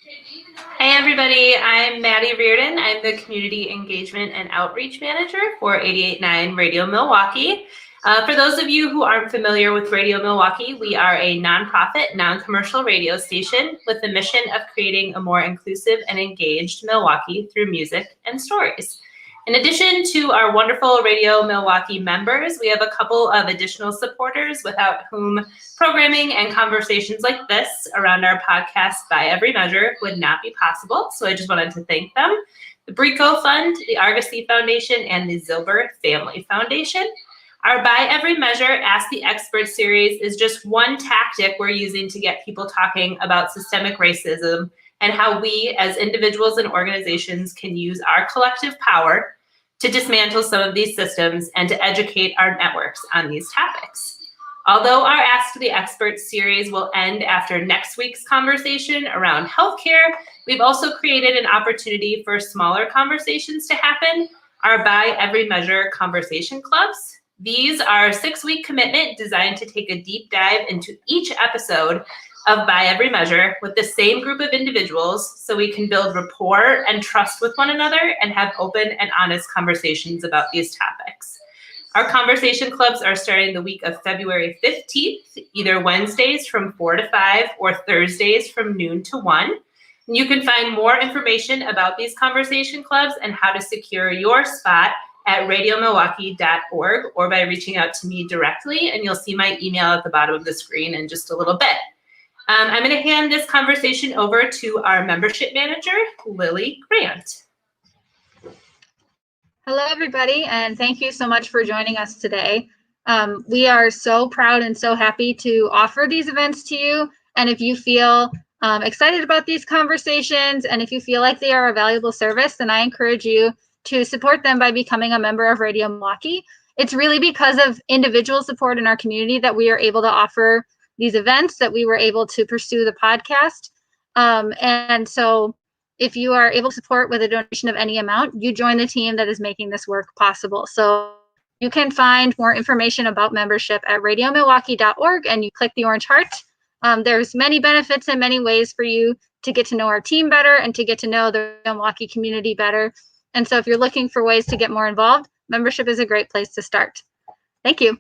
Hey everybody, I'm Maddie Reardon. I'm the Community Engagement and Outreach Manager for 88.9 Radio Milwaukee. For those of you who aren't familiar with Radio Milwaukee, we are a nonprofit, non-commercial radio station with the mission of creating a more inclusive and engaged Milwaukee through music and stories. In addition to our wonderful Radio Milwaukee members, we have a couple of additional supporters without whom programming and conversations like this around our podcast By Every Measure would not be possible. So I just wanted to thank them. The Brico Fund, the Argosy Foundation, and the Zilber Family Foundation. Our By Every Measure Ask the Expert series is just one tactic we're using to get people talking about systemic racism and how we as individuals and organizations can use our collective power to dismantle some of these systems and to educate our networks on these topics. Although our Ask the Expert series will end after next week's conversation around healthcare, we've also created an opportunity for smaller conversations to happen, our By Every Measure conversation clubs. These are a 6-week commitment designed to take a deep dive into each episode of By Every Measure with the same group of individuals so we can build rapport and trust with one another and have open and honest conversations about these topics. Our conversation clubs are starting the week of February 15th, either Wednesdays from 4 to 5 or Thursdays from noon to 1. And you can find more information about these conversation clubs and how to secure your spot at radiomilwaukee.org or by reaching out to me directly, and you'll see my email at the bottom of the screen in just a little bit. I'm going to hand this conversation over to our membership manager, Lily Grant. Hello, everybody, and thank you so much for joining us today. We are so proud and so happy to offer these events to you. And if you feel excited about these conversations and if you feel like they are a valuable service, then I encourage you to support them by becoming a member of Radio Milwaukee. It's really because of individual support in our community that we are able to offer these events, that we were able to pursue the podcast. And so if you are able to support with a donation of any amount, you join the team that is making this work possible. So you can find more information about membership at radiomilwaukee.org and you click the orange heart. There's many benefits and many ways for you to get to know our team better and to get to know the Milwaukee community better. And so if you're looking for ways to get more involved, membership is a great place to start. Thank you.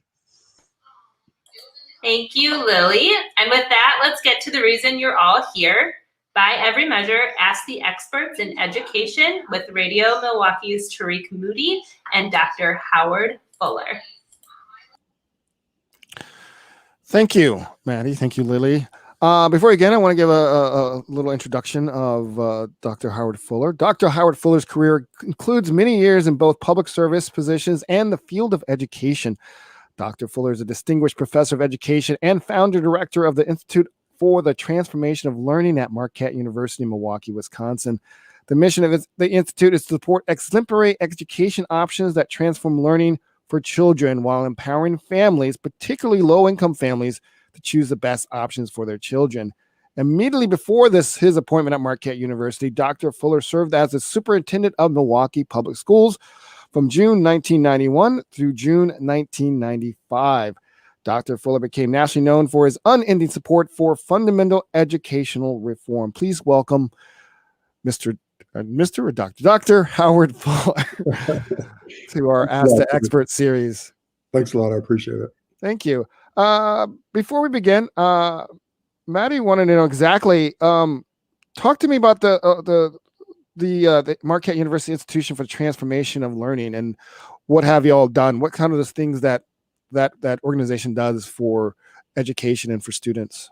Thank you, Lily. And with that, let's get to the reason you're all here. By Every Measure, Ask the Experts in Education with Radio Milwaukee's Tarik Moody and Dr. Howard Fuller. Thank you, Maddie. Thank you, Lily. Before we begin, I want to give a little introduction of Dr. Howard Fuller. Dr. Howard Fuller's career includes many years in both public service positions and the field of education. Dr. Fuller is a distinguished professor of education and founder director of the Institute for the Transformation of Learning at Marquette University in Milwaukee, Wisconsin. The mission of the Institute is to support exemplary education options that transform learning for children while empowering families, particularly low-income families, to choose the best options for their children. Immediately before his appointment at Marquette University, Dr. Fuller served as the superintendent of Milwaukee Public Schools from June 1991 through June 1995. Dr. Fuller became nationally known for his unending support for fundamental educational reform. Please welcome Dr. Howard Fuller to our Ask the Expert series. Thanks a lot. I appreciate it. Thank you. Before we begin, Maddie wanted to know exactly, talk to me about the Marquette University Institution for the Transformation of Learning and what have you all done? What kind of the things that organization does for education and for students?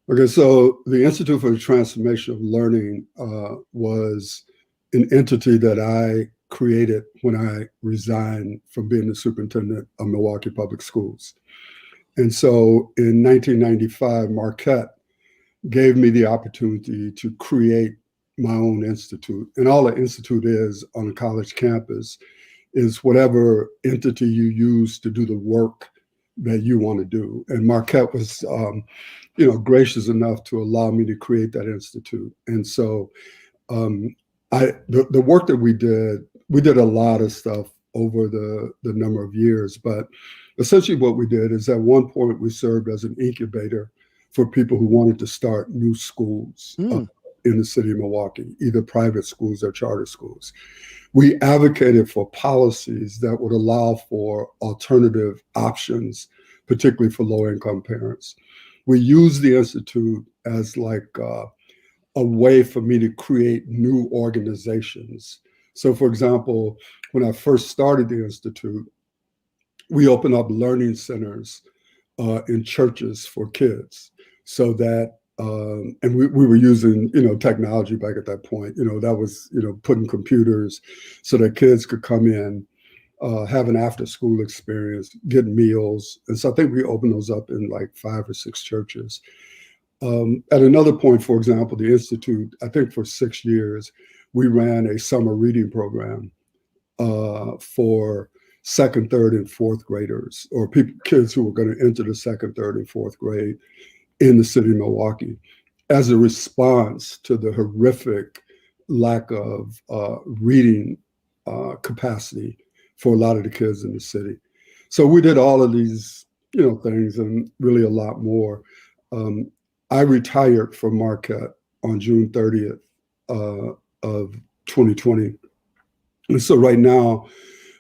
Okay, so the Institute for the Transformation of Learning was an entity that I created when I resigned from being the superintendent of Milwaukee Public Schools. And so in 1995, Marquette gave me the opportunity to create my own institute. And all an institute is on a college campus is whatever entity you use to do the work that you want to do. And Marquette was, gracious enough to allow me to create that institute. And so the work that we did a lot of stuff over the number of years, but essentially what we did is at one point we served as an incubator for people who wanted to start new schools in the city of Milwaukee, either private schools or charter schools. We advocated for policies that would allow for alternative options, particularly for low-income parents. We used the Institute as like a way for me to create new organizations. So for example, when I first started the Institute, we opened up learning centers in churches for kids so that, and we were using, technology back at that point, that was, putting computers so that kids could come in, have an after school experience, get meals. And so I think we opened those up in like 5 or 6 churches. At another point, for example, the Institute, I think for 6 years, we ran a summer reading program for second, third, and fourth graders, or kids who were going to enter the second, third, and fourth grade in the city of Milwaukee, as a response to the horrific lack of reading capacity for a lot of the kids in the city. So we did all of these, things and really a lot more. I retired from Marquette on June 30th of 2020. And so right now,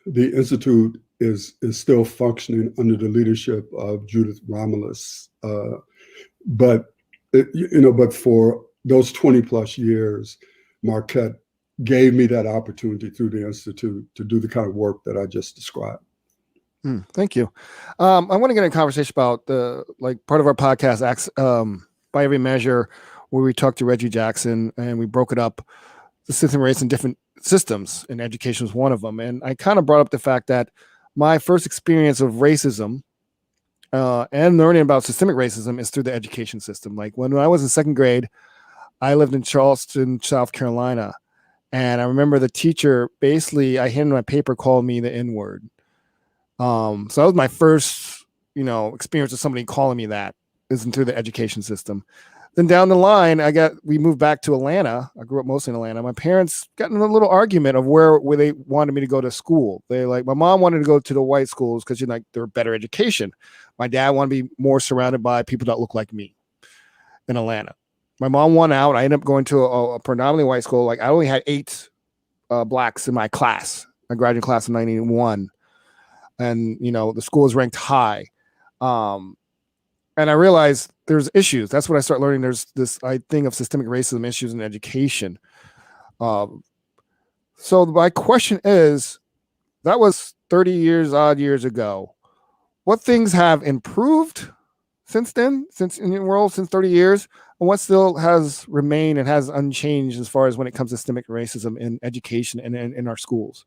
the Institute is still functioning under the leadership of Judith Romulus. But for those 20 plus years, Marquette gave me that opportunity through the Institute to do the kind of work that I just described. Thank you. I want to get in a conversation about part of our podcast, By Every Measure, where we talked to Reggie Jackson and we broke it up, the system rates in different systems, and education was one of them. And I kind of brought up the fact that my first experience of racism and learning about systemic racism is through the education system. Like when I was in second grade, I lived in Charleston, South Carolina. And I remember the teacher, basically, I handed my paper, called me the N-word. So that was my first, experience of somebody calling me that, is through the education system. Then down the line, we moved back to Atlanta. I grew up mostly in Atlanta. My parents got in a little argument of where they wanted me to go to school. My mom wanted to go to the white schools because they're better education. My dad wanted to be more surrounded by people that look like me in Atlanta. My mom won out. I ended up going to a predominantly white school. I only had 8 blacks in my class. My graduating class in 1991. And, the school was ranked high. And I realized there's issues. That's what I started learning. There's this thing of systemic racism issues in education. So my question is, that was 30 odd years ago. What things have improved since then, since in the world, since 30 years? And what still has remained and has unchanged as far as when it comes to systemic racism in education and in our schools?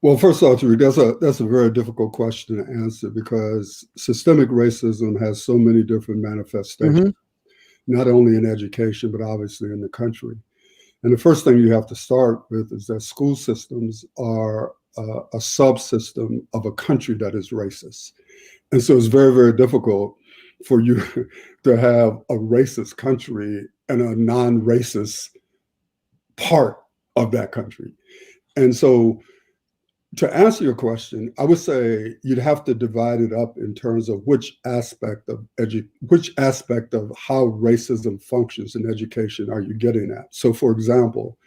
Well, first of all, Tarik, that's a very difficult question to answer because systemic racism has so many different manifestations, not only in education, but obviously in the country. And the first thing you have to start with is that school systems are a subsystem of a country that is racist. And so it's very, very difficult for you to have a racist country and a non-racist part of that country. And so to answer your question, I would say you'd have to divide it up in terms of which aspect of how racism functions in education are you getting at. So for example,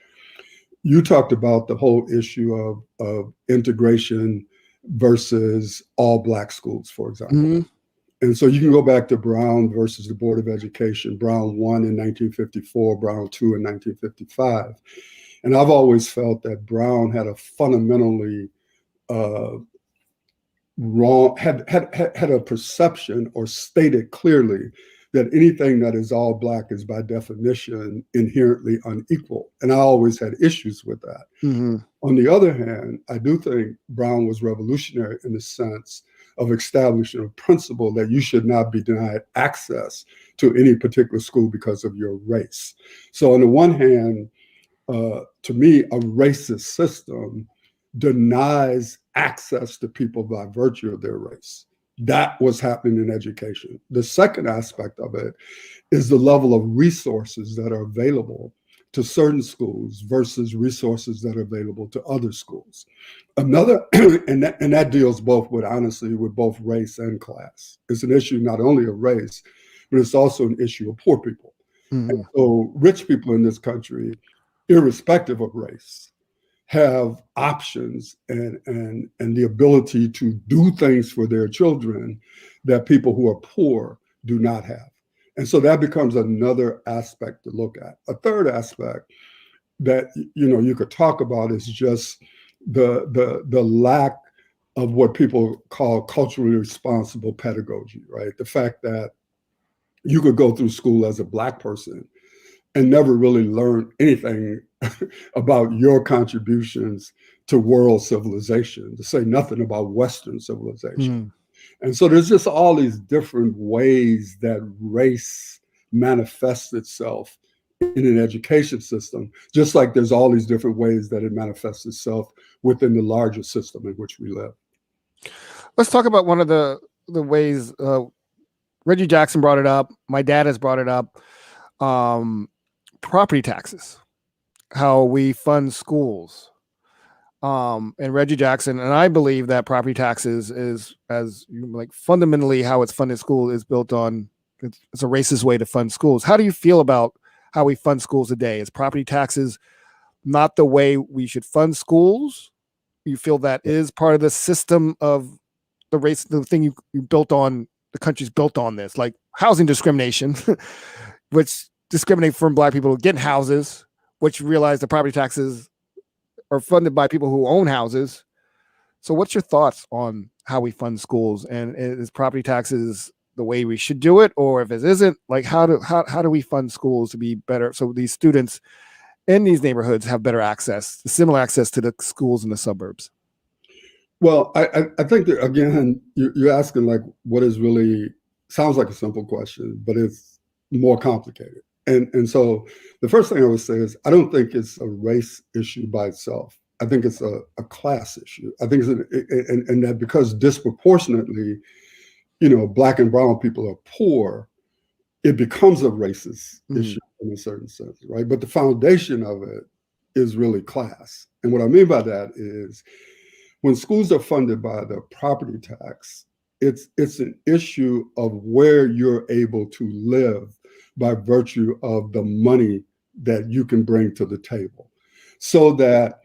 you talked about the whole issue of integration versus all Black schools, for example. And so you can go back to Brown versus the Board of Education, Brown 1 in 1954, Brown 2 in 1955. And I've always felt that Brown had a fundamentally wrong, had a perception or stated clearly that anything that is all Black is by definition inherently unequal. And I always had issues with that. On the other hand, I do think Brown was revolutionary in the sense of establishing a principle that you should not be denied access to any particular school because of your race. So on the one hand, to me, a racist system denies access to people by virtue of their race. That was happening in education. The second aspect of it is the level of resources that are available to certain schools versus resources that are available to other schools. Another, and that deals both with, honestly, with both race and class. It's an issue not only of race, but it's also an issue of poor people. Mhm. So rich people in this country, irrespective of race, have options and the ability to do things for their children that people who are poor do not have. And so that becomes another aspect to look at. A third aspect that you could talk about is just the lack of what people call culturally responsible pedagogy, right? The fact that you could go through school as a Black person and never really learn anything about your contributions to world civilization, to say nothing about Western civilization. Mhm. And so there's just all these different ways that race manifests itself in an education system, just like there's all these different ways that it manifests itself within the larger system in which we live. Let's talk about one of the ways Reggie Jackson brought it up. My dad has brought it up. Property taxes, how we fund schools. And Reggie Jackson, and I believe that property taxes is fundamentally how it's funded school is built on, it's a racist way to fund schools. How do you feel about how we fund schools today? Is property taxes not the way we should fund schools? You feel that is part of the system of the race, the thing you built on, the country's built on this, like housing discrimination, which discriminate from Black people getting houses, which realize the property taxes are funded by people who own houses. So what's your thoughts on how we fund schools, and is property taxes the way we should do it? Or if it isn't, like how do we fund schools to be better so these students in these neighborhoods have better access, similar access to the schools in the suburbs? Well, I think that, again, you're asking like what is really, sounds like a simple question, but it's more complicated. And so the first thing I would say is I don't think it's a race issue by itself. I think it's a class issue. I think and that because disproportionately, Black and brown people are poor, it becomes a racist issue in a certain sense, right? But the foundation of it is really class. And what I mean by that is when schools are funded by the property tax, it's an issue of where you're able to live by virtue of the money that you can bring to the table. So that,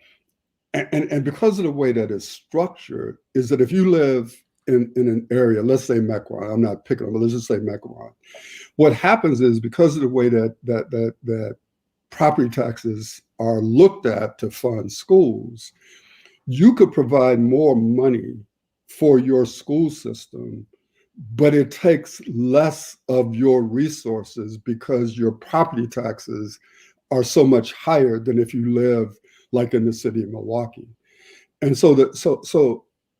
and because of the way that it's structured, is that if you live in an area, let's say Mequon, I'm not picking on, but let's just say Mequon. What happens is because of the way that property taxes are looked at to fund schools, you could provide more money for your school system, but it takes less of your resources because your property taxes are so much higher than if you live like in the city of Milwaukee. And so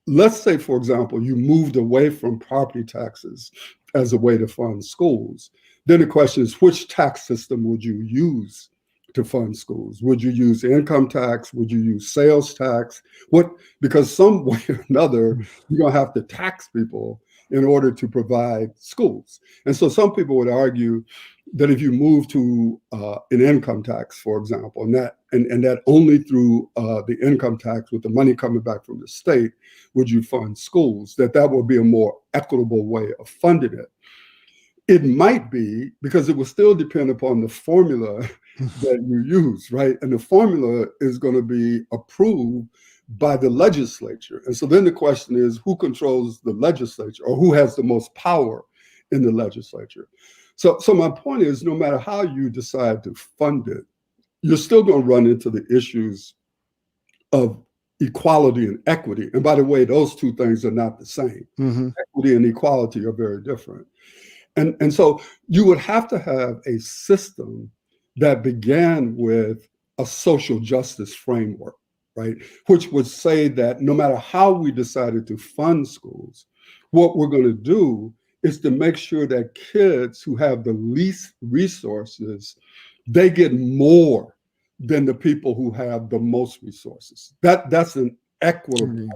let's say, for example, you moved away from property taxes as a way to fund schools. Then the question is, which tax system would you use to fund schools? Would you use income tax? Would you use sales tax? Because some way or another, you're going to have to tax people in order to provide schools. And so some people would argue that if you move to an income tax, for example, and that only through the income tax with the money coming back from the state would you fund schools, that would be a more equitable way of funding it. It might be, because it will still depend upon the formula that you use, right? And the formula is going to be approved by the legislature. And so then the question is, who controls the legislature, or who has the most power in the legislature? So my point is, no matter how you decide to fund it, you're still going to run into the issues of equality and equity. And by the way, those two things are not the same. Mm-hmm. Equity and equality are very different. And so you would have to have a system that began with a social justice framework, right? Which would say that no matter how we decided to fund schools, what we're going to do is to make sure that kids who have the least resources, they get more than the people who have the most resources. That's an equitable,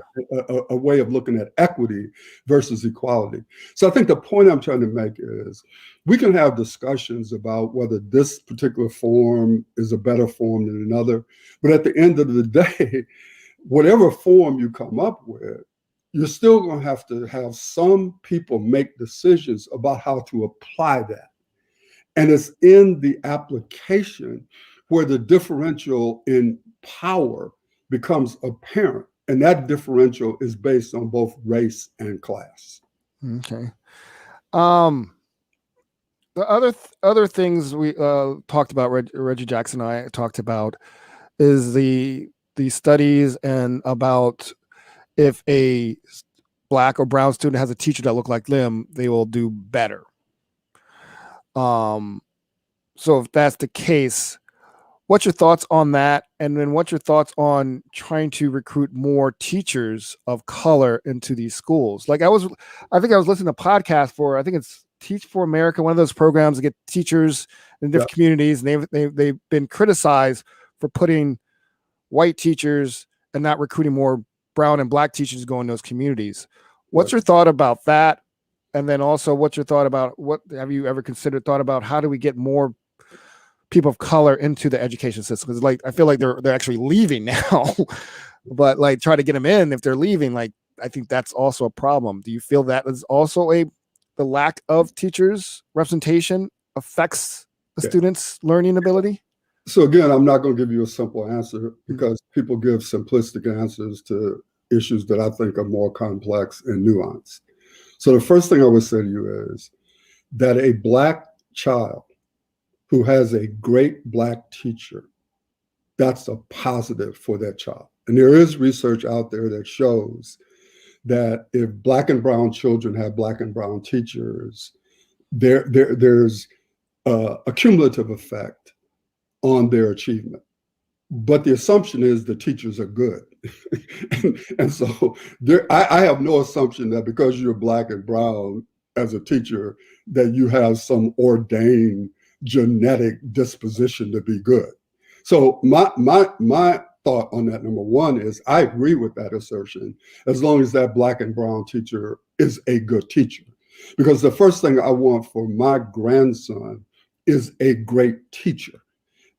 a way of looking at equity versus equality. So I think the point I'm trying to make is we can have discussions about whether this particular form is a better form than another, but at the end of the day, whatever form you come up with, you're still going to have some people make decisions about how to apply that. And it's in the application where the differential in power becomes apparent. And that differential is based on both race and class. Okay. The other things we talked about, Reggie Jackson and I talked about, is the studies and about if a Black or brown student has a teacher that look like them, they will do better. So if that's the case, what's your thoughts on that? And then what's your thoughts on trying to recruit more teachers of color into these schools? Like I think I was listening to a podcast for, I think it's Teach for America, one of those programs to get teachers in different communities. And they've been criticized for putting white teachers and not recruiting more brown and Black teachers to go in those communities. What's your thought about that? And then also what's your thought about, what have you ever thought about how do we get more people of color into the education system? Because like I feel like they're actually leaving now, but like try to get them in if they're leaving. Like I think that's also a problem. Do you feel that is also the lack of teachers representation affects the students' learning ability? So again, I'm not going to give you a simple answer because people give simplistic answers to issues that I think are more complex and nuanced. So the first thing I would say to you is that a Black child who has a great Black teacher, that's a positive for that child. And there is research out there that shows that if Black and brown children have Black and brown teachers, there's a cumulative effect on their achievement. But the assumption is the teachers are good. and so I have no assumption that because you're Black and brown as a teacher, that you have some ordained genetic disposition to be good. So my thought on that, number one, is I agree with that assertion as long as that Black and brown teacher is a good teacher. Because the first thing I want for my grandson is a great teacher.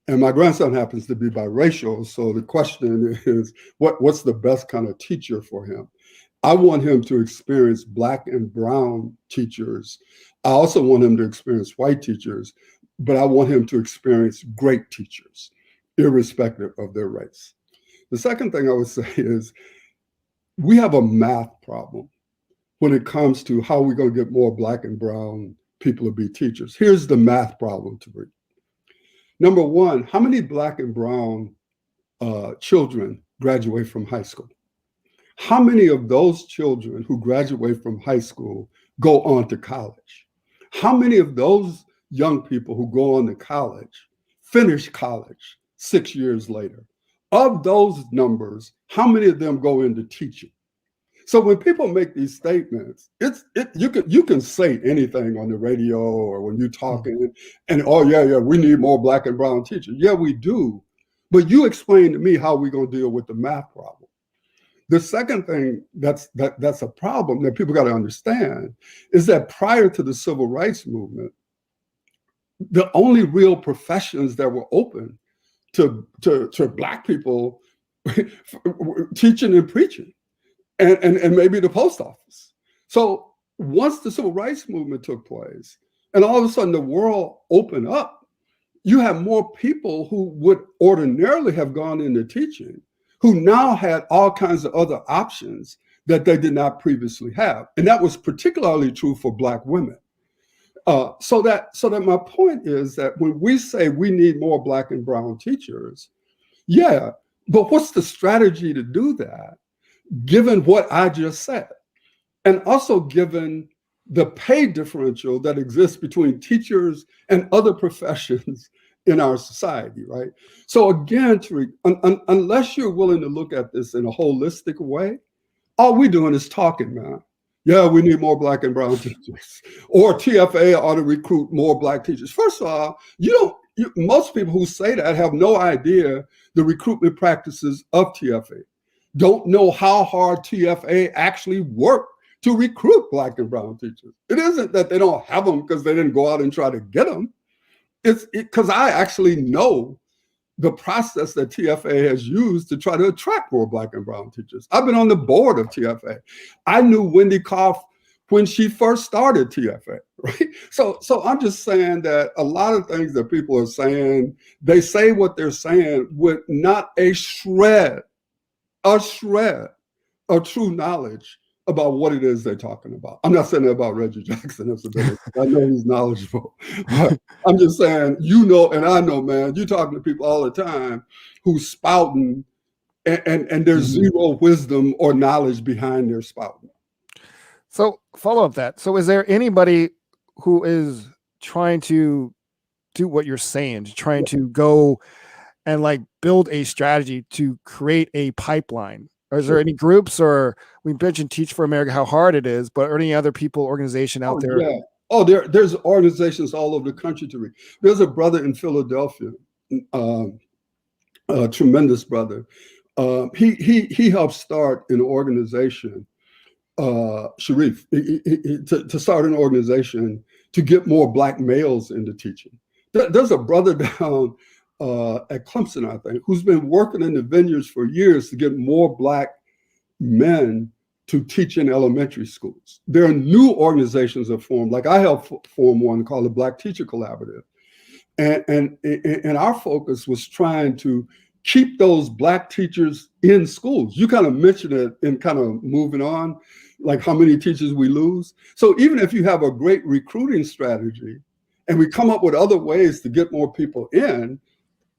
And my grandson happens to be biracial. So the question is, what's the best kind of teacher for him? I want him to experience Black and brown teachers. I also want him to experience white teachers, but I want him to experience great teachers, irrespective of their race. The second thing I would say is we have a math problem when it comes to how we're going to get more Black and brown people to be teachers. Here's the math problem to read. Number one, how many Black and brown children graduate from high school? How many of those children who graduate from high school go on to college? How many of those young people who go on to college finish college 6 years later? Of those numbers, how many of them go into teaching? So when people make these statements, you can say anything on the radio or when you're talking, and oh yeah, we need more Black and brown teachers. Yeah, we do. But you explain to me how we're going to deal with the math problem. The second thing that's a problem that people got to understand is that prior to the civil rights movement, the only real professions that were open to Black people teaching and preaching. And maybe the post office. So once the civil rights movement took place, and all of a sudden the world opened up, you have more people who would ordinarily have gone into teaching, who now had all kinds of other options that they did not previously have. And that was particularly true for Black women. So that my point is that when we say we need more Black and brown teachers, yeah, but what's the strategy to do that? Given what I just said, and also given the pay differential that exists between teachers and other professions in our society, right? So again, Tarik, unless you're willing to look at this in a holistic way, all we're doing is talking, man. Yeah, we need more Black and brown teachers, or TFA ought to recruit more Black teachers. First of all, most people who say that have no idea the recruitment practices of TFA. Don't know how hard TFA actually worked to recruit Black and brown teachers. It isn't that they don't have them because they didn't go out and try to get them. It's because I actually know the process that TFA has used to try to attract more Black and brown teachers. I've been on the board of TFA. I knew Wendy Koff when she first started TFA, right? So I'm just saying that a lot of things that people are saying, they say what they're saying with not a shred of true knowledge about what it is they're talking about. I'm not saying that about Reggie Jackson. I know he's knowledgeable. But I'm just saying, and I know, man, you're talking to people all the time who's spouting and there's zero wisdom or knowledge behind their spouting. So follow up that. So is there anybody who is trying to do what you're saying, trying to go and like build a strategy to create a pipeline? Or is there any groups, or we mentioned Teach for America, how hard it is, but are any other organization out there? Yeah. Oh, there's organizations all over the country to read. There's a brother in Philadelphia, a tremendous brother. He helped start an organization, Sharif, to start an organization to get more Black males into teaching. There's a brother down at Clemson, I think, who's been working in the vineyards for years to get more Black men to teach in elementary schools. There are new organizations that formed, like I helped form one called the Black Teacher Collaborative. And our focus was trying to keep those Black teachers in schools. You kind of mentioned it in kind of moving on, like how many teachers we lose. So even if you have a great recruiting strategy and we come up with other ways to get more people in,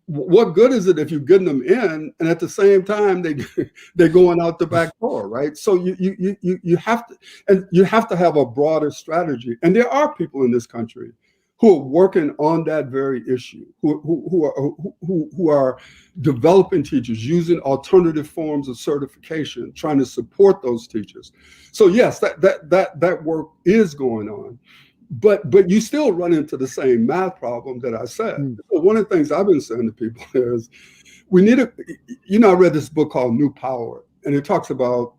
what good is it if you're getting them in and at the same time they're going out the back door, right? So you have to have a broader strategy. And there are people in this country who are working on that very issue, who are developing teachers, using alternative forms of certification, trying to support those teachers. So yes, that work is going on. But you still run into the same math problem that I said. So one of the things I've been saying to people is we need I read this book called New Power, and it talks about,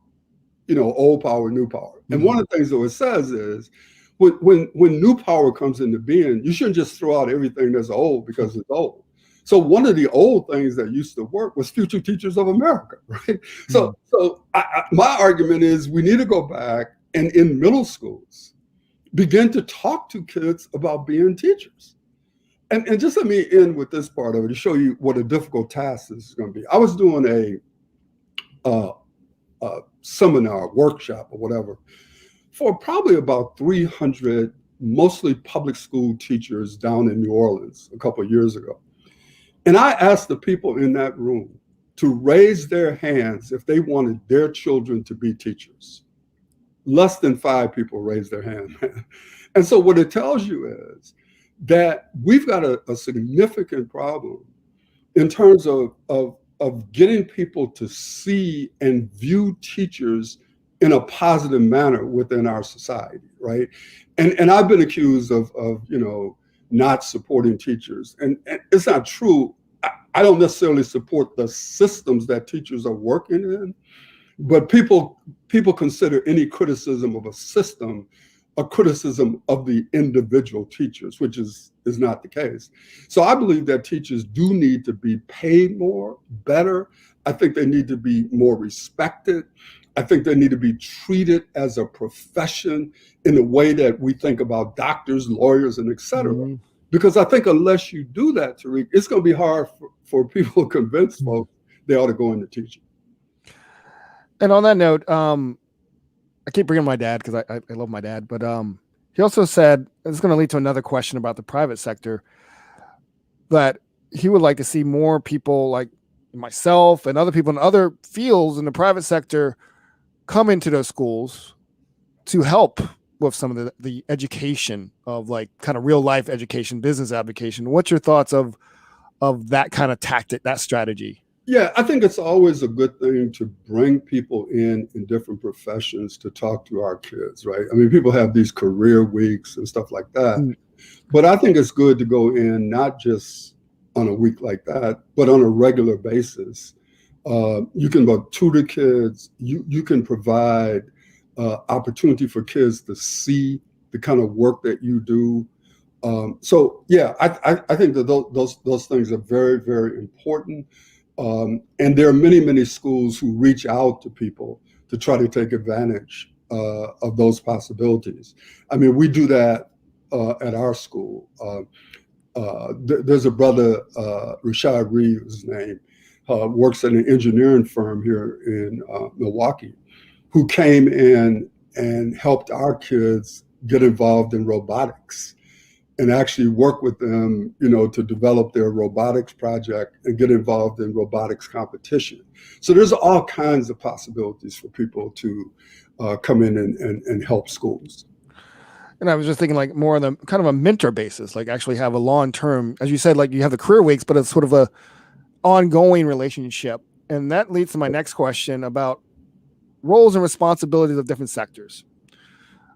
old power, new power. And one of the things that it says is when new power comes into being, you shouldn't just throw out everything that's old because it's old. So one of the old things that used to work was Future Teachers of America, right? So my argument is we need to go back and in middle schools, begin to talk to kids about being teachers. And just let me end with this part of it to show you what a difficult task this is going to be. I was doing a seminar, workshop, or whatever, for probably about 300, mostly public school teachers down in New Orleans a couple of years ago. And I asked the people in that room to raise their hands if they wanted their children to be teachers. Less than 5 people raised their hand. And so what it tells you is that we've got a significant problem in terms of getting people to see and view teachers in a positive manner within our society, right? And I've been accused of not supporting teachers. And it's not true. I don't necessarily support the systems that teachers are working in. But people consider any criticism of a system a criticism of the individual teachers, which is not the case. So I believe that teachers do need to be paid more, better. I think they need to be more respected. I think they need to be treated as a profession in the way that we think about doctors, lawyers, and et cetera. Mm-hmm. Because I think unless you do that, Tarik, it's going to be hard for people to convince folks they ought to go into teaching. And on that note, I keep bringing my dad because I love my dad, but he also said, and it's going to lead to another question about the private sector, that he would like to see more people like myself and other people in other fields in the private sector come into those schools to help with some of the education of like kind of real life education, business application. What's your thoughts of that kind of tactic, that strategy? Yeah, I think it's always a good thing to bring people in different professions to talk to our kids, right? I mean, people have these career weeks and stuff like that. But I think it's good to go in not just on a week like that, but on a regular basis. You can tutor kids. You can provide opportunity for kids to see the kind of work that you do. So yeah, I think that those things are very, very important. And there are many, many schools who reach out to people to try to take advantage of those possibilities. I mean, we do that at our school. There's a brother, Rashad Reed, his name, works at an engineering firm here in Milwaukee, who came in and helped our kids get involved in robotics and actually work with them, to develop their robotics project and get involved in robotics competition. So there's all kinds of possibilities for people to come in and help schools. And I was just thinking like more on the kind of a mentor basis, like actually have a long-term, as you said, like you have the career weeks, but it's sort of a ongoing relationship. And that leads to my next question about roles and responsibilities of different sectors.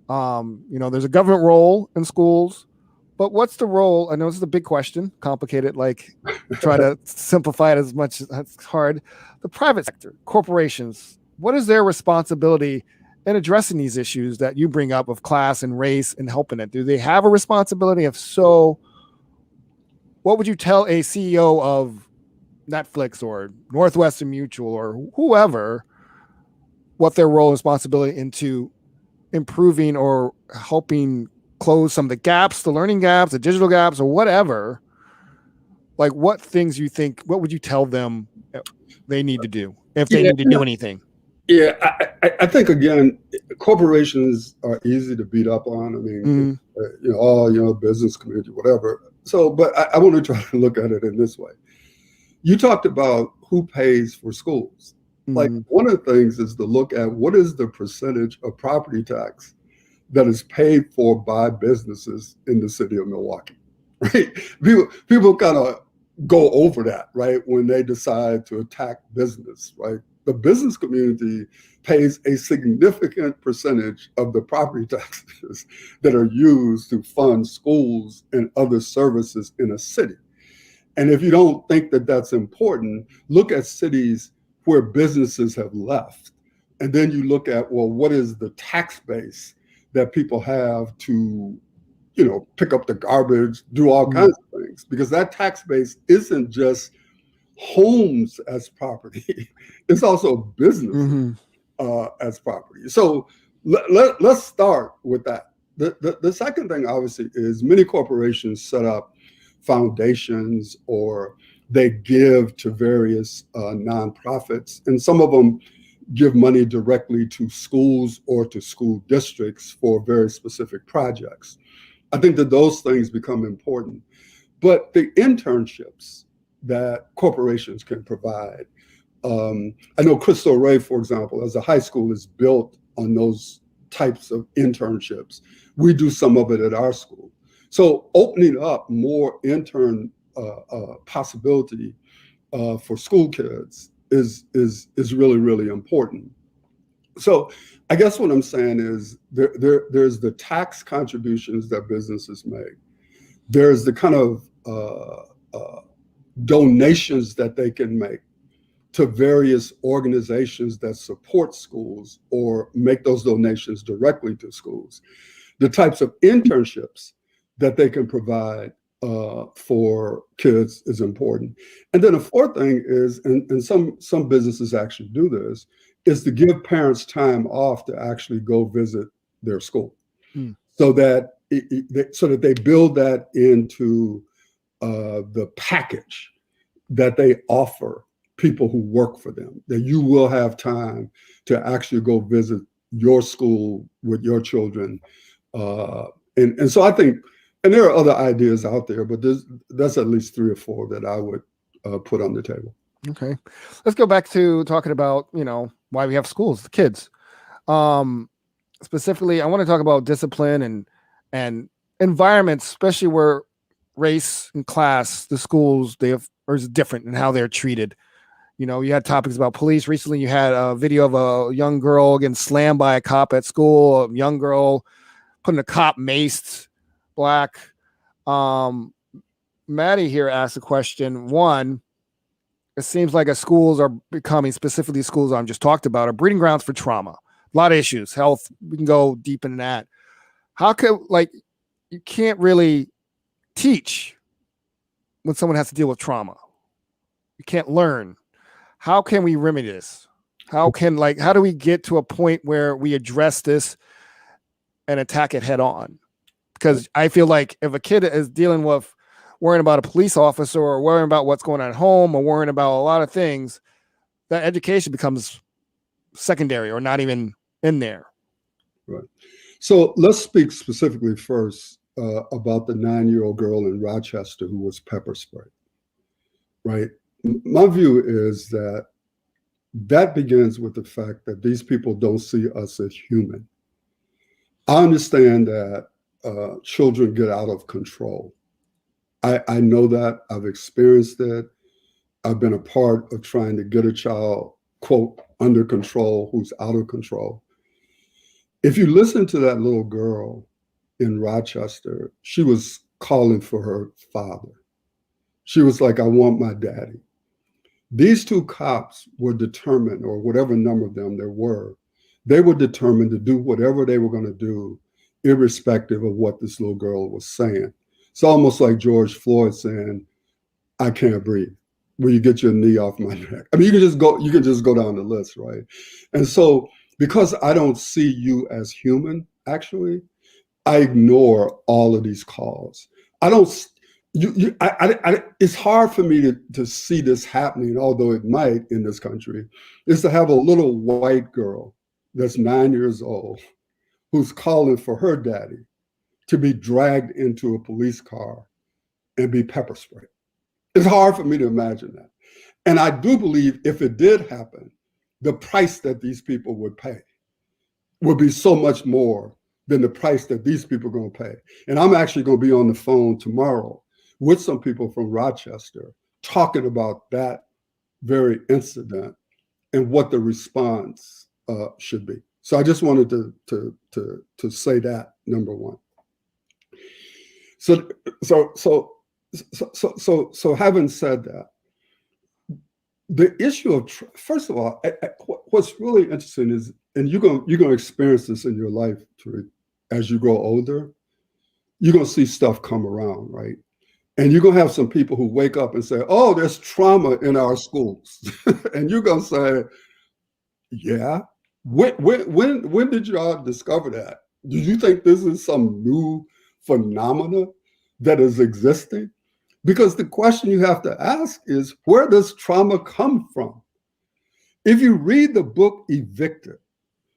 There's a government role in schools, but what's the role? I know this is a big question, complicated, like try to simplify it as much as it's hard. The private sector, corporations, what is their responsibility in addressing these issues that you bring up of class and race and helping it? Do they have a responsibility? If so, what would you tell a CEO of Netflix or Northwestern Mutual or whoever, what their role and responsibility into improving or helping close some of the gaps, the learning gaps, the digital gaps, or whatever? Like what things you think, what would you tell them they need to do if they need to do anything? Yeah, I think, again, corporations are easy to beat up on. I mean, business community, whatever. So, but I want to try to look at it in this way. You talked about who pays for schools. Like one of the things is to look at what is the percentage of property tax that is paid for by businesses in the city of Milwaukee, right? People kind of go over that, right, when they decide to attack business, right? The business community pays a significant percentage of the property taxes that are used to fund schools and other services in a city. And if you don't think that that's important, look at cities where businesses have left. And then you look at, well, what is the tax base that people have to, pick up the garbage, do all kinds of things? Because that tax base isn't just homes as property, it's also business as property. So let's start with that. The second thing, obviously, is many corporations set up foundations or they give to various nonprofits, and some of them give money directly to schools or to school districts for very specific projects. I think that those things become important. But the internships that corporations can provide, I know Cristo Rey, for example, as a high school, is built on those types of internships. We do some of it at our school. So opening up more intern possibility for school kids is really, really important. So I guess what I'm saying is there's the tax contributions that businesses make. There's the kind of donations that they can make to various organizations that support schools or make those donations directly to schools. The types of internships that they can provide for kids is important. And then a fourth thing is, and some businesses actually do this, is to give parents time off to actually go visit their school, so that they build that into the package that they offer people who work for them, that you will have time to actually go visit your school with your children. And so I think, and there are other ideas out there, but that's at least 3 or 4 that I would put on the table. Okay. Let's go back to talking about, why we have schools, the kids. Specifically, I want to talk about discipline and environments, especially where race and class, the schools, is different in how they're treated. You had topics about police. Recently, you had a video of a young girl getting slammed by a cop at school, a young girl putting a cop maced black. Maddie here asked a question. One, it seems like schools are becoming, specifically schools I'm just talked about, are breeding grounds for trauma. A lot of issues, health. We can go deep into that. How could, you can't really teach when someone has to deal with trauma. You can't learn. How can we remedy this? How do we get to a point where we address this and attack it head on? Because I feel like if a kid is dealing with worrying about a police officer or worrying about what's going on at home or worrying about a lot of things, that education becomes secondary or not even in there. Right. So let's speak specifically first about the 9-year-old girl in Rochester who was pepper sprayed. Right. My view is that begins with the fact that these people don't see us as human. I understand that children get out of control. I know that. I've experienced it. I've been a part of trying to get a child, quote, under control, who's out of control. If you listen to that little girl in Rochester, she was calling for her father. She was like, I want my daddy. These two cops were determined, or whatever number of them there were, they were determined to do whatever they were going to do, irrespective of what this little girl was saying. It's almost like George Floyd saying, I can't breathe. Will you get your knee off my neck? I mean, you can just go down the list, right? And so because I don't see you as human, actually, I ignore all of these calls. I don't, it's hard for me to see this happening, although it might in this country, is to have a little white girl that's 9 years old who's calling for her daddy to be dragged into a police car and be pepper sprayed. It's hard for me to imagine that. And I do believe if it did happen, the price that these people would pay would be so much more than the price that these people are going to pay. And I'm actually going to be on the phone tomorrow with some people from Rochester talking about that very incident and what the response should be. So I just wanted to say that, number one. So having said that, the issue of, first of all, what's really interesting is, and you're going to experience this in your life, Tarik, as you grow older, you're going to see stuff come around, right? And you're going to have some people who wake up and say, oh, there's trauma in our schools. And you're going to say, yeah. When did y'all discover that? Do you think this is some new phenomena that is existing? Because the question you have to ask is, where does trauma come from? If you read the book Evicted,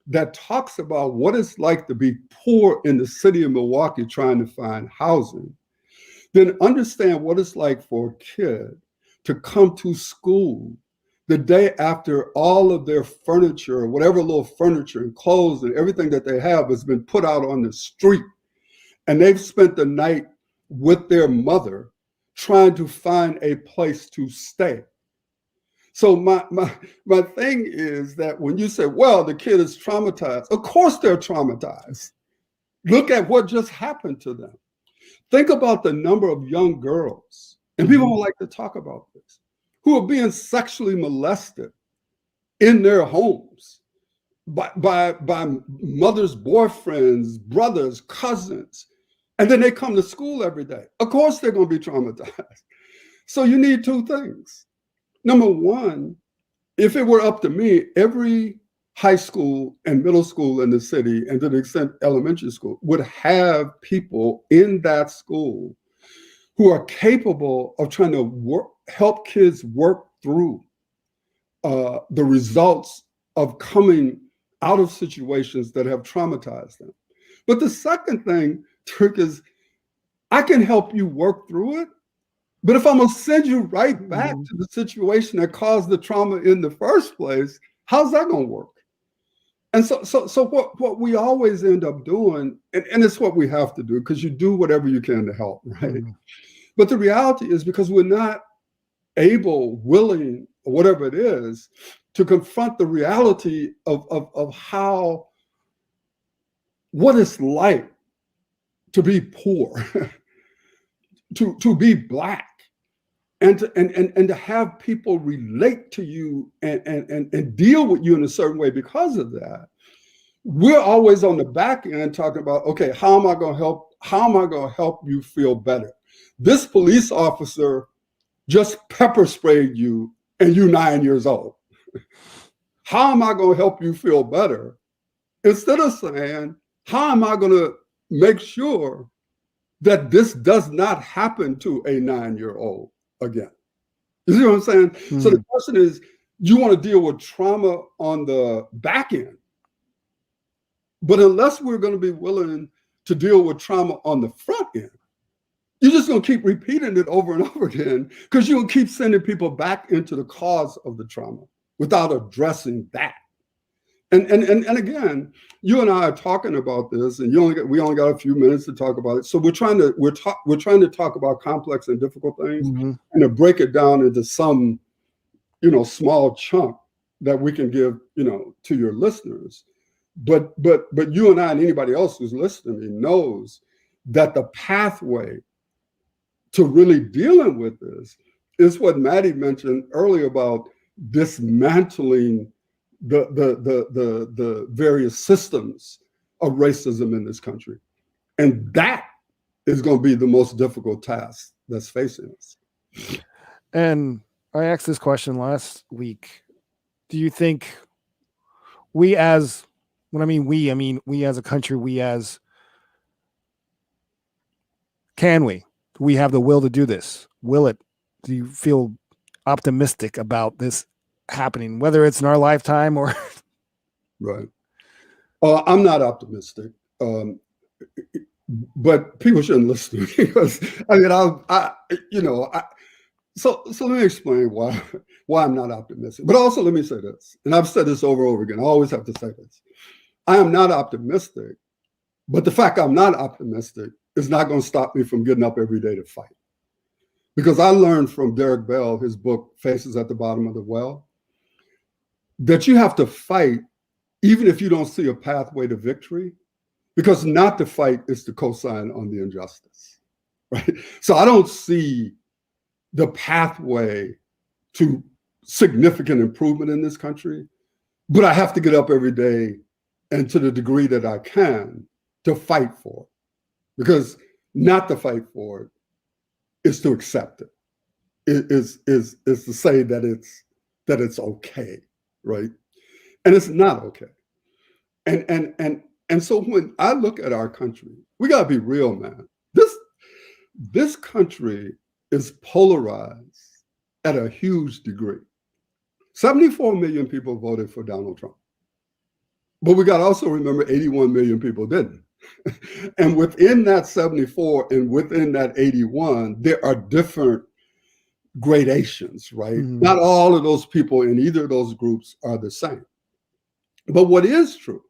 that talks about what it's like to be poor in the city of Milwaukee trying to find housing, then understand what it's like for a kid to come to school the day after all of their furniture, whatever little furniture and clothes and everything that they have has been put out on the street. And they've spent the night with their mother trying to find a place to stay. So my thing is that when you say, well, the kid is traumatized, of course they're traumatized. Look at what just happened to them. Think about the number of young girls, and people don't like to talk about this, who are being sexually molested in their homes by mothers, boyfriends, brothers, cousins. And then they come to school every day. Of course, they're going to be traumatized. So you need two things. Number one, if it were up to me, every high school and middle school in the city, and to the extent elementary school, would have people in that school who are capable of trying to help kids work through the results of coming out of situations that have traumatized them. But the second thing, Tarik, is I can help you work through it, but if I'm going to send you right back to the situation that caused the trauma in the first place, how's that going to work? And so what we always end up doing, and it's what we have to do, because you do whatever you can to help, right? But the reality is, because we're not able, willing, or whatever it is, to confront the reality of how, what it's like to be poor, to be Black, and to have people relate to you and deal with you in a certain way because of that. We're always on the back end talking about, okay, how am I going to help? How am I going to help you feel better? This police officer just pepper sprayed you and you're 9 years old. how am I going to help you feel better? Instead of saying, how am I going to make sure that this does not happen to a 9-year-old again? You see what I'm saying? Mm-hmm. So the question is, you want to deal with trauma on the back end. But unless we're going to be willing to deal with trauma on the front end, you're just going to keep repeating it over and over again, because you'll keep sending people back into the cause of the trauma without addressing that. And again, you and I are talking about this, and we only got a few minutes to talk about it. So we're trying to talk about complex and difficult things, Mm-hmm. and to break it down into some, small chunk that we can give, to your listeners. But you and I and anybody else who's listening knows that the pathway to really dealing with this is what Maddie mentioned earlier about dismantling the various systems of racism in this country. And that is going to be the most difficult task that's facing us. And I asked this question last week. Do you think we as, when I mean we as a country, can we have the will to do this? Will it? Do you feel optimistic about this happening, whether it's in our lifetime or? Right. I'm not optimistic, but people shouldn't listen to me, because so let me explain why I'm not optimistic. But also let me say this, and I've said this over and over again. I always have to say this. I am not optimistic, but the fact I'm not optimistic is not going to stop me from getting up every day to fight. Because I learned from Derek Bell, his book, Faces at the Bottom of the Well, that you have to fight even if you don't see a pathway to victory, because not to fight is to co-sign on the injustice, right? So I don't see the pathway to significant improvement in this country, but I have to get up every day, and to the degree that I can, to fight for it. Because not to fight for it is to accept it. It is to say that it's okay, right? And it's not okay. And so when I look at our country, we gotta be real, man. This country is polarized at a huge degree. 74 million people voted for Donald Trump. But we gotta also remember 81 million people didn't. And within that 74 and within that 81, there are different gradations, right? Mm-hmm. Not all of those people in either of those groups are the same. But what is true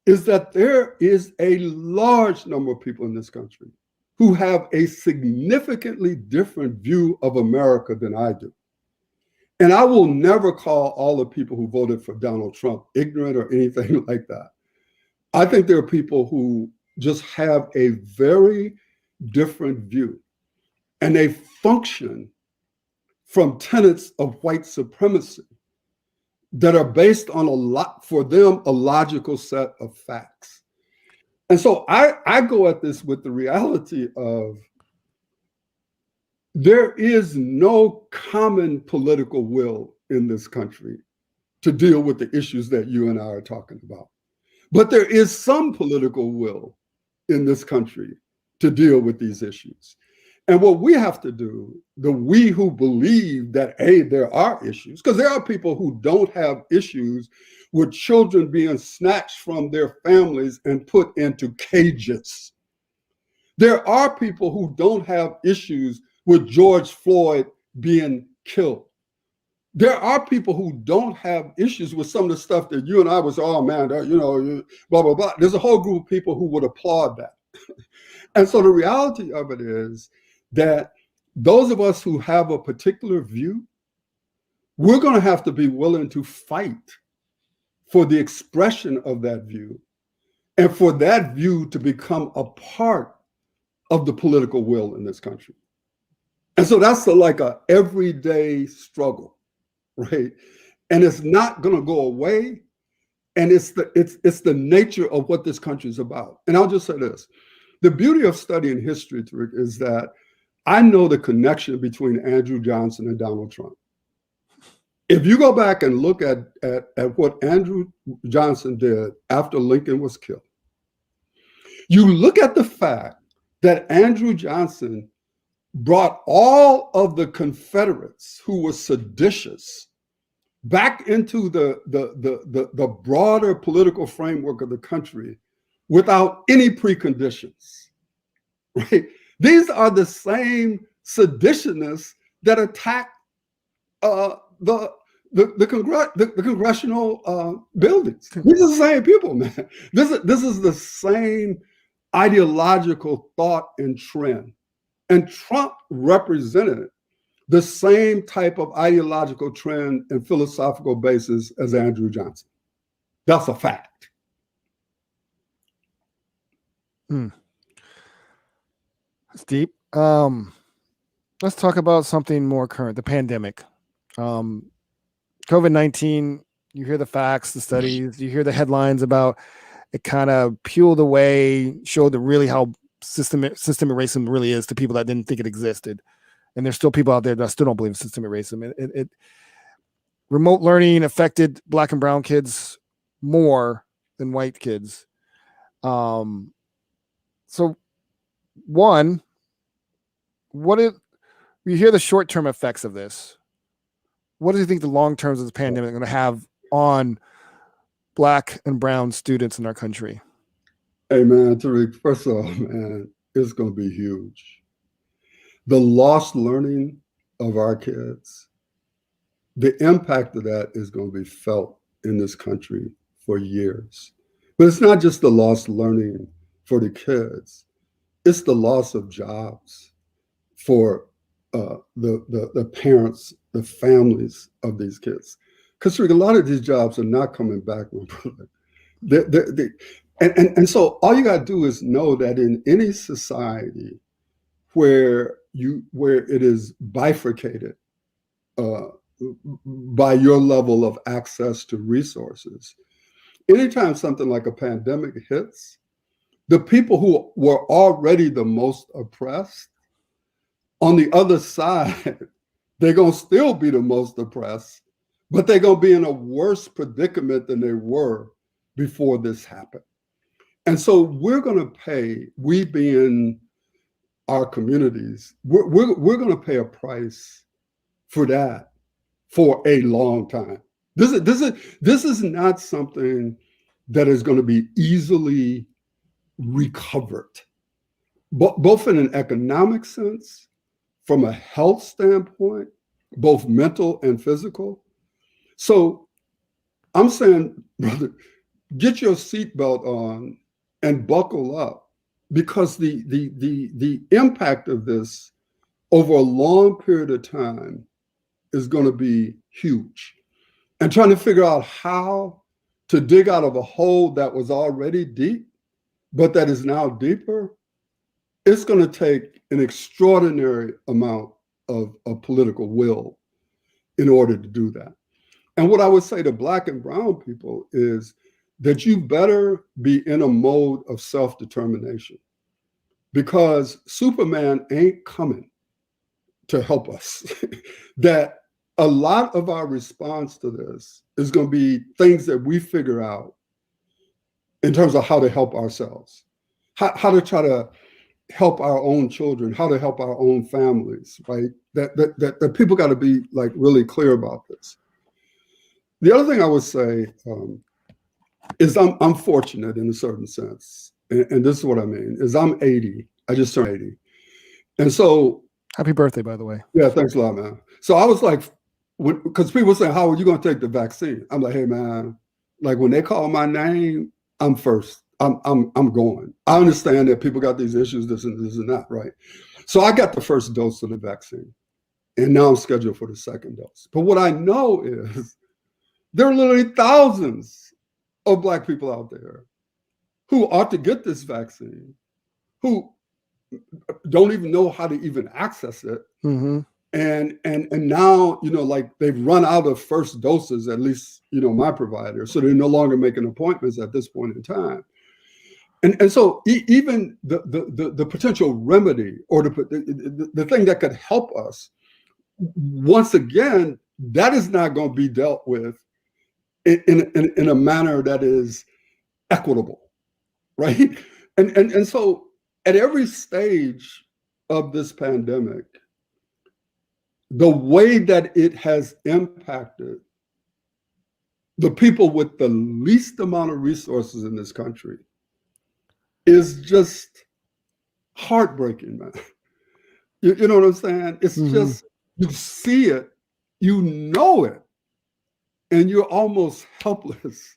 is that there is a large number of people in this country who have a significantly different view of America than I do. And I will never call all the people who voted for Donald Trump ignorant or anything like that. I think there are people who just have a very different view, and they function from tenets of white supremacy that are based on for them, a logical set of facts. And so I go at this with the reality of there is no common political will in this country to deal with the issues that you and I are talking about. But there is some political will in this country to deal with these issues. And what we have to do, we who believe that, there are issues, because there are people who don't have issues with children being snatched from their families and put into cages. There are people who don't have issues with George Floyd being killed. There are people who don't have issues with some of the stuff that you and I was, oh man, blah, blah, blah. There's a whole group of people who would applaud that. And so the reality of it is that those of us who have a particular view, we're going to have to be willing to fight for the expression of that view and for that view to become a part of the political will in this country. And so that's like a everyday struggle, right? And it's not going to go away. And it's the nature of what this country is about. And I'll just say this. The beauty of studying history, Tarik, is that I know the connection between Andrew Johnson and Donald Trump. If you go back and look at what Andrew Johnson did after Lincoln was killed, you look at the fact that Andrew Johnson brought all of the Confederates who were seditious back into the broader political framework of the country without any preconditions, right? These are the same seditionists that attacked the congressional buildings. These are the same people, man. This is the same ideological thought and trend. And Trump represented the same type of ideological trend and philosophical basis as Andrew Johnson. That's a fact. That's deep. Let's talk about something more current, the pandemic. COVID-19, you hear the facts, the studies, you hear the headlines about it kind of peeled away, showed really how systemic racism really is to people that didn't think it existed. And there's still people out there that still don't believe in systemic racism. Remote learning affected Black and brown kids more than white kids. So one, you hear the short-term effects of this. What do you think the long terms of this pandemic are going to have on Black and brown students in our country? Hey, man, Tarik, first of all, man, it's going to be huge. The lost learning of our kids, the impact of that is going to be felt in this country for years. But it's not just the lost learning for the kids. It's the loss of jobs for the parents, the families of these kids. Because a lot of these jobs are not coming back, my brother. And so all you got to do is know that in any society where it is bifurcated by your level of access to resources, anytime something like a pandemic hits, the people who were already the most oppressed, on the other side, they're going to still be the most oppressed, but they're going to be in a worse predicament than they were before this happened. And so we're going to pay, we being our communities, we're going to pay a price for that for a long time. This is not something that is going to be easily recovered, both in an economic sense, from a health standpoint, both mental and physical. So I'm saying, brother, get your seatbelt on and buckle up, because the impact of this over a long period of time is going to be huge. And trying to figure out how to dig out of a hole that was already deep, but that is now deeper, it's going to take an extraordinary amount of political will in order to do that. And what I would say to Black and brown people is that you better be in a mode of self-determination, because Superman ain't coming to help us. That a lot of our response to this is going to be things that we figure out in terms of how to help ourselves, how to try to help our own children, how to help our own families, right? That people got to be like really clear about this. The other thing I would say is I'm fortunate in a certain sense, and this is what I mean, is I'm 80. I just turned 80. And so— Happy birthday, by the way. Yeah, thanks a lot, man. So I was like, because people say, how are you going to take the vaccine? I'm like, hey, man, like when they call my name, I'm first. I'm going. I understand that people got these issues, this and that, right? So I got the first dose of the vaccine, and now I'm scheduled for the second dose. But what I know is there are literally thousands of Black people out there who ought to get this vaccine, who don't even know how to even access it. Mm-hmm. And now, like they've run out of first doses, at least, my provider. So they're no longer making appointments at this point in time. And so even the potential remedy or the thing that could help us, once again, that is not going to be dealt with in a manner that is equitable, right? And so at every stage of this pandemic, the way that it has impacted the people with the least amount of resources in this country is just heartbreaking, man. You know what I'm saying? It's just, you see it, you know it, and you're almost helpless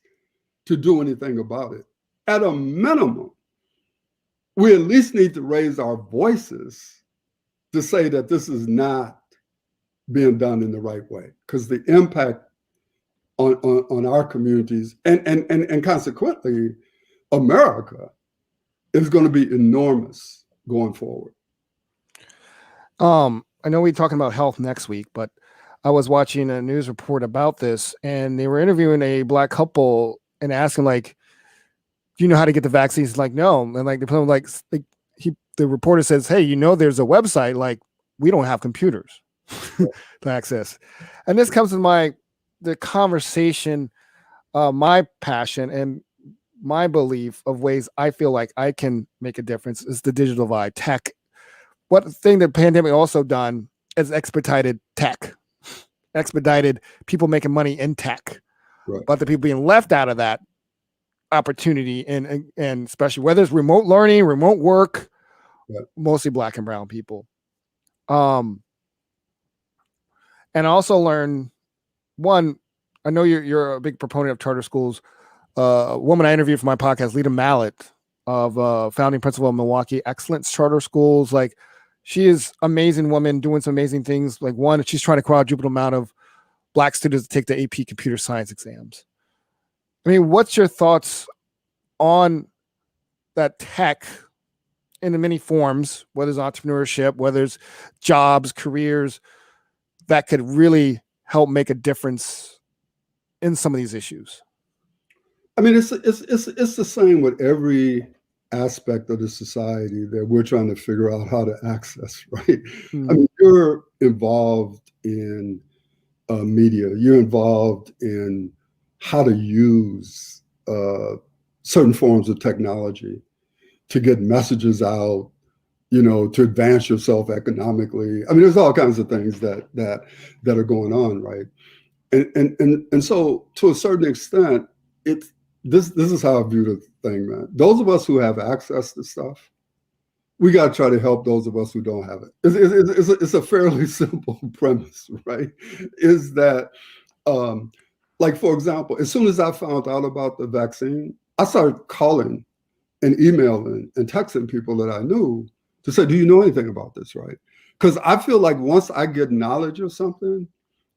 to do anything about it. At a minimum, we at least need to raise our voices to say that this is not being done in the right way, because the impact on our communities and consequently America is going to be enormous going forward. I know we're talking about health next week, but I was watching a news report about this, and they were interviewing a Black couple and asking, like, do you know how to get the vaccines? Like, no. And like, the reporter says, hey, there's a website, like, we don't have computers to access. And this comes to the conversation, my passion and my belief of ways I feel like I can make a difference is the digital divide, tech. What thing the pandemic also done is expedited tech, expedited people making money in tech, right. But the people being left out of that opportunity, and especially whether it's remote learning, remote work, right. Mostly Black and brown people. And I also learned, one, I know you're a big proponent of charter schools. A woman I interviewed for my podcast, Lita Mallett, of founding principal of Milwaukee Excellence Charter Schools. Like, she is amazing woman doing some amazing things. Like, one, she's trying to quadruple the amount of Black students to take the AP computer science exams. I mean, what's your thoughts on that tech in the many forms, whether it's entrepreneurship, whether it's jobs, careers, that could really help make a difference in some of these issues? I mean, it's the same with every aspect of the society that we're trying to figure out how to access, right? I mean, you're involved in media, you're involved in how to use certain forms of technology to get messages out, to advance yourself economically. I mean, there's all kinds of things that are going on, right? And so to a certain extent, this is how I view the thing, man. Those of us who have access to stuff, we got to try to help those of us who don't have it. It's a fairly simple premise, right? Is that, like, for example, as soon as I found out about the vaccine, I started calling and emailing and texting people that I knew to say, do you know anything about this, right? Because I feel like once I get knowledge of something,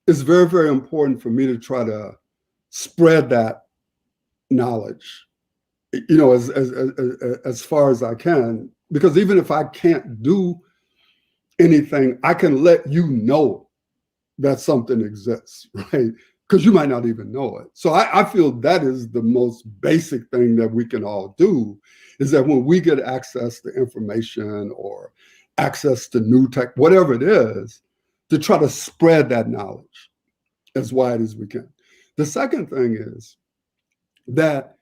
it's very, very important for me to try to spread that knowledge, as far as I can, because even if I can't do anything, I can let you know that something exists, right? Because you might not even know it. So I feel that is the most basic thing that we can all do, is that when we get access to information or access to new tech, whatever it is, to try to spread that knowledge as wide as we can. The second thing is that,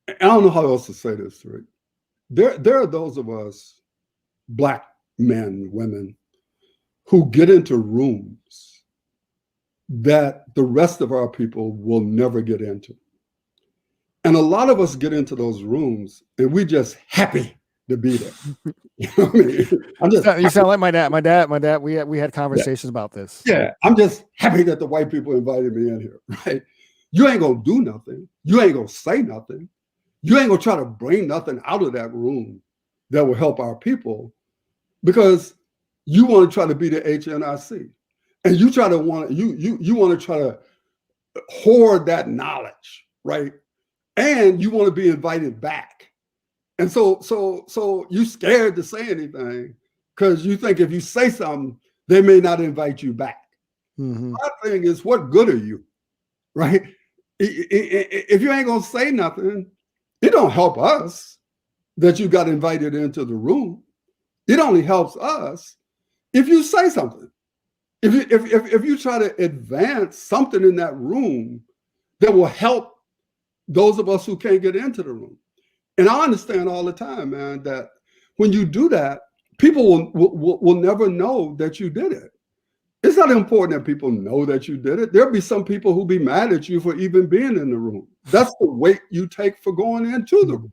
I don't know how else to say this, Tarik. There are those of us, Black men, women, who get into rooms that the rest of our people will never get into. And a lot of us get into those rooms and we just happy to be there. You know what I mean? You sound like my dad. We had conversations about this. Yeah, I'm just happy that the white people invited me in here, right? You ain't gonna do nothing. You ain't gonna say nothing. You ain't gonna try to bring nothing out of that room that will help our people, because you want to try to be the HNIC, and you want to try to hoard that knowledge, right? And you want to be invited back, and so you scared to say anything because you think if you say something, they may not invite you back. Mm-hmm. My thing is, what good are you, right? If you ain't gonna say nothing, it don't help us that you got invited into the room. It only helps us if you say something. if you try to advance something in that room that will help those of us who can't get into the room. And I understand all the time, man, that when you do that, people will never know that you did it. It's not important that people know that you did it. There'll be some people who'll be mad at you for even being in the room. That's the weight you take for going into the room.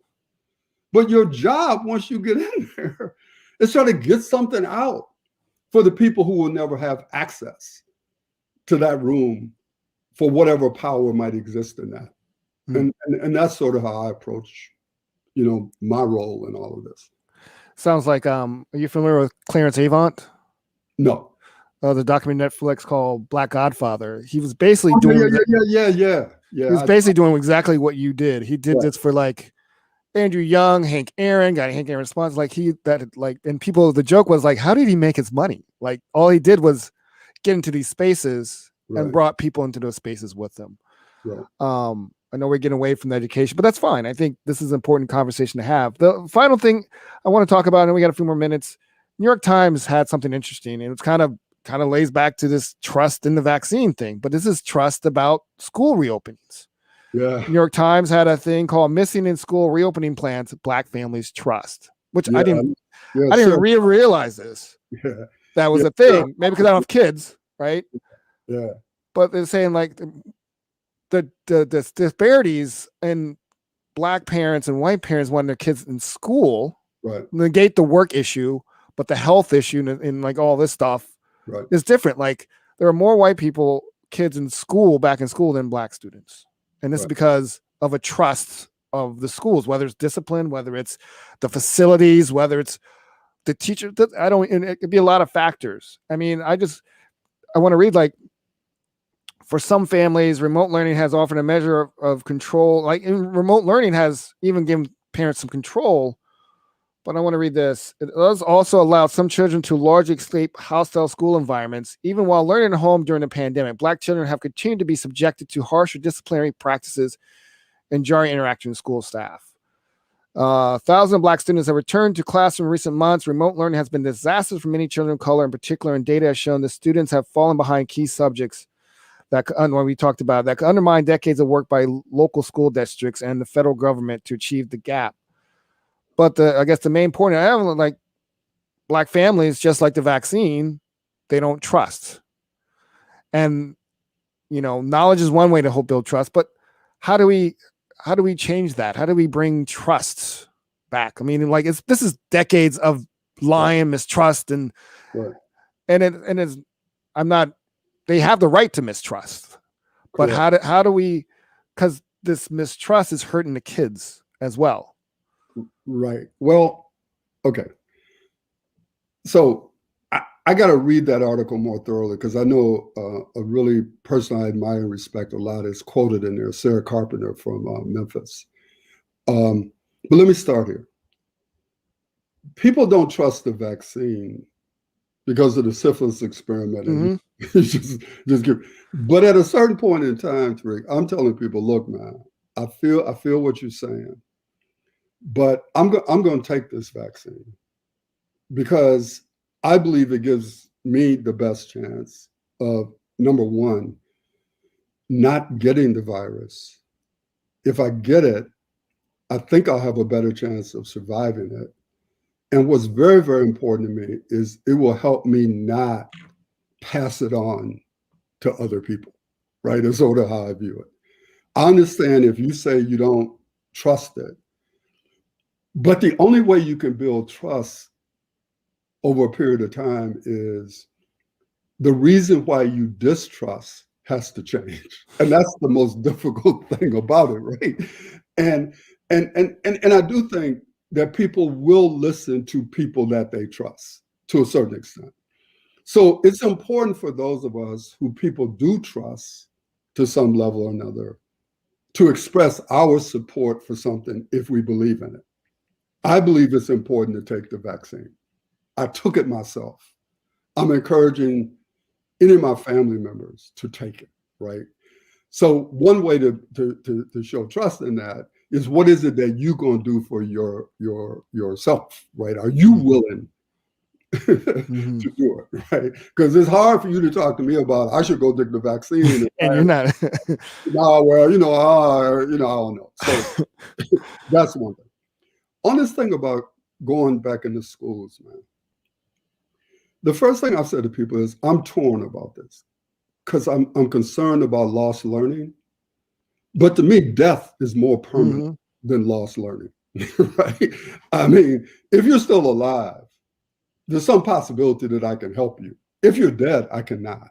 But your job, once you get in there, is try to get something out for the people who will never have access to that room for whatever power might exist in that. And that's sort of how I approach, my role in all of this. Sounds like, are you familiar with Clarence Avant? No. The documentary Netflix called Black Godfather. He was basically doing yeah. He was basically doing exactly what you did. He did this for like Andrew Young, Hank Aaron, got Hank Aaron response. And people, the joke was like, how did he make his money? Like all he did was get into these spaces and brought people into those spaces with him. Right. I know we're getting away from the education, but that's fine. I think this is an important conversation to have. The final thing I want to talk about, and we got a few more minutes. New York Times had something interesting, and it's kind of lays back to this trust in the vaccine thing, but this is trust about school reopenings. Yeah. New York Times had a thing called "Missing in School Reopening Plans: Black Families Trust," which I didn't realize this. Yeah. That was a thing. Maybe because I don't have kids, right? Yeah. But they're saying like the disparities in Black parents and white parents wanting their kids in school, negate the work issue, but the health issue and like all this stuff is different. Like there are more white kids in school, back in school, than Black students. And this is because of a trust of the schools, whether it's discipline, whether it's the facilities, whether it's the teacher. It could be a lot of factors. I mean, I want to read, like, for some families, remote learning has offered a measure of control. Like remote learning has even given parents some control. But I want to read this. It does also allow some children to largely escape hostile school environments, even while learning at home during the pandemic. Black children have continued to be subjected to harsher disciplinary practices and jarring interaction with school staff. Thousands of Black students have returned to class in recent months. Remote learning has been disastrous for many children of color in particular, and data has shown that students have fallen behind key subjects when we talked about that could undermine decades of work by local school districts and the federal government to achieve the gap. But I guess the main point I have, like, Black families, just like the vaccine, they don't trust. And, knowledge is one way to help build trust, but how do we change that? How do we bring trust back? I mean, like, this is decades of lying, mistrust, and they have the right to mistrust, but how do we, because this mistrust is hurting the kids as well. Right. Well, okay. So I got to read that article more thoroughly because I know a really person I admire and respect a lot is quoted in there, Sarah Carpenter from Memphis. But let me start here. People don't trust the vaccine because of the syphilis experiment. But at a certain point in time, Tarik, I'm telling people, look, man, I feel what you're saying. But I'm going to take this vaccine because I believe it gives me the best chance of, number one, not getting the virus. If I get it, I think I'll have a better chance of surviving it. And what's very, very important to me is it will help me not pass it on to other people, right? That's sort of how I view it. I understand if you say you don't trust it, but the only way you can build trust over a period of time is the reason why you distrust has to change. And that's the most difficult thing about it, right? And I do think that people will listen to people that they trust to a certain extent. So it's important for those of us who people do trust to some level or another to express our support for something if we believe in it. I believe it's important to take the vaccine. I took it myself. I'm encouraging any of my family members to take it, right? So one way to show trust in that is, what is it that you're going to do for yourself, right? Are you willing Mhm. to do it, right? Because it's hard for you to talk to me about I should go take the vaccine. And you're not. No, well, I don't know. So that's one thing. On this thing about going back into schools, man, the first thing I've said to people is I'm torn about this because I'm concerned about lost learning. But to me, death is more permanent than lost learning, right? I mean, if you're still alive, there's some possibility that I can help you. If you're dead, I cannot.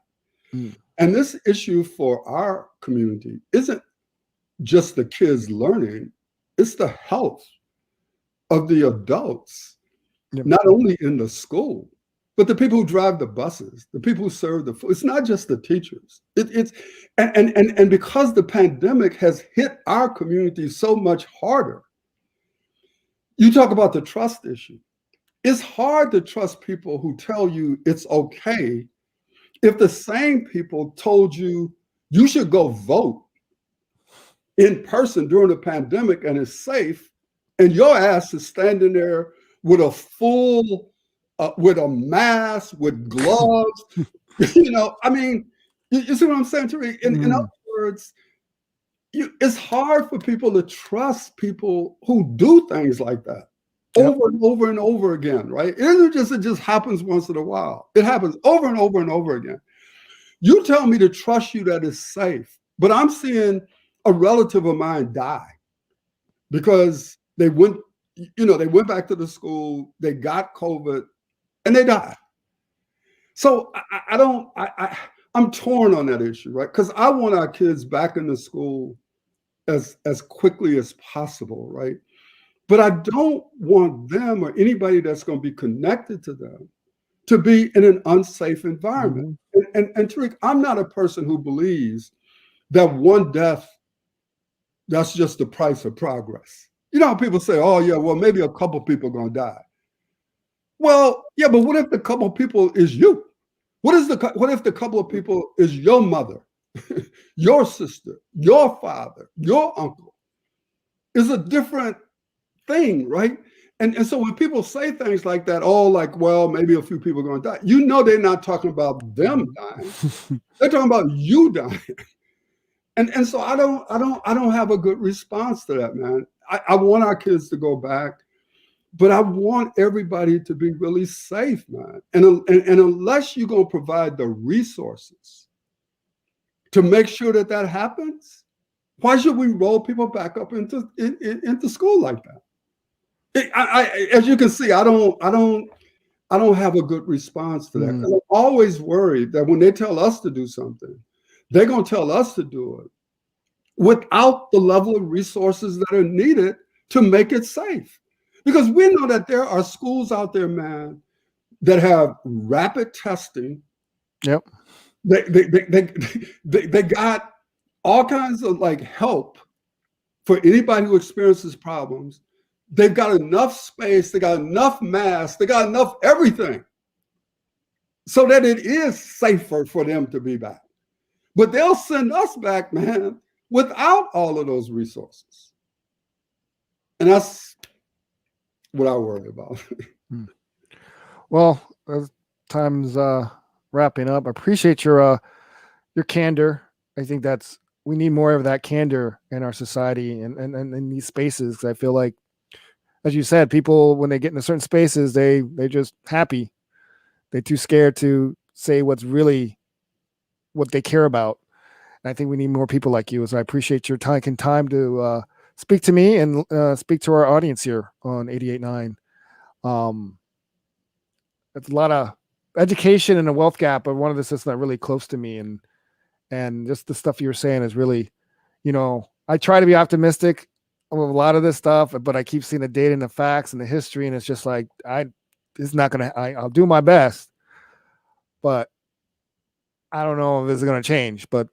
And this issue for our community isn't just the kids learning, it's the health of the adults, not only in the school, but the people who drive the buses, the people who serve the food. It's not just the teachers. And because the pandemic has hit our community so much harder, you talk about the trust issue. It's hard to trust people who tell you it's okay if the same people told you you should go vote in person during the pandemic and it's safe, and your ass is standing there with a full, with a mask, with gloves. I mean, you see what I'm saying, Tarik? In other words, it's hard for people to trust people who do things like that over and over and over again, right? It isn't just it just happens once in a while. It happens over and over and over again. You tell me to trust you that it's safe, but I'm seeing a relative of mine die because they went back to the school, they got COVID, and they died. So I'm torn on that issue, right? Because I want our kids back in the school as quickly as possible, right? But I don't want them or anybody that's going to be connected to them to be in an unsafe environment. And Tarik, I'm not a person who believes that one death, that's just the price of progress. You know how people say, oh yeah, well, maybe a couple people are going to die. Well, yeah, but what if the couple people is you? What if the couple of people is your mother, your sister, your father, your uncle? It's a different thing, right? And so when people say things like that, oh, like, well, maybe a few people are going to die, they're not talking about them dying. They're talking about you dying. And so I don't have a good response to that, man. I want our kids to go back, but I want everybody to be really safe, man. And unless you're going to provide the resources to make sure that happens, why should we roll people back up into school like that? As you can see, I don't have a good response to that. I'm always worried that when they tell us to do something, they're going to tell us to do it without the level of resources that are needed to make it safe. Because we know that there are schools out there, man, that have rapid testing. Yep. They got all kinds of like help for anybody who experiences problems. They've got enough space, they got enough masks, they got enough everything so that it is safer for them to be back. But they'll send us back, man, without all of those resources. And that's what I worry about. Well, time's wrapping up. I appreciate your candor. I think we need more of that candor in our society and in these spaces. Because I feel like, as you said, people, when they get into certain spaces, they're just happy. They're too scared to say what's really what they care about. And I think we need more people like you. So I appreciate your time to speak to me and speak to our audience here on 88.9. It's a lot of education and a wealth gap, but one of the systems that really close to me, and just the stuff you're saying is really, I try to be optimistic of a lot of this stuff, but I keep seeing the data and the facts and the history, and it's just like I'll do my best, but I don't know if this is going to change. But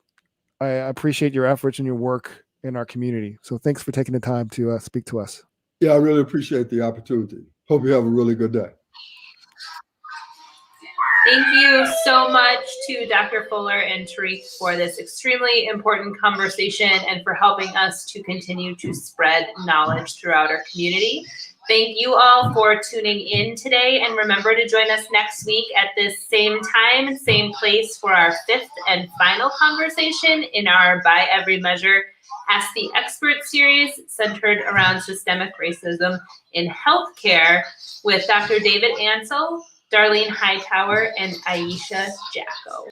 I appreciate your efforts and your work in our community. So thanks for taking the time to speak to us. Yeah, I really appreciate the opportunity. Hope you have a really good day. Thank you so much to Dr. Fuller and Tarik for this extremely important conversation and for helping us to continue to spread knowledge throughout our community. Thank you all for tuning in today, and remember to join us next week at this same time, same place for our 5th and final conversation in our By Every Measure Ask the Expert series centered around systemic racism in healthcare with Dr. David Ansel, Darlene Hightower, and Aisha Jacko.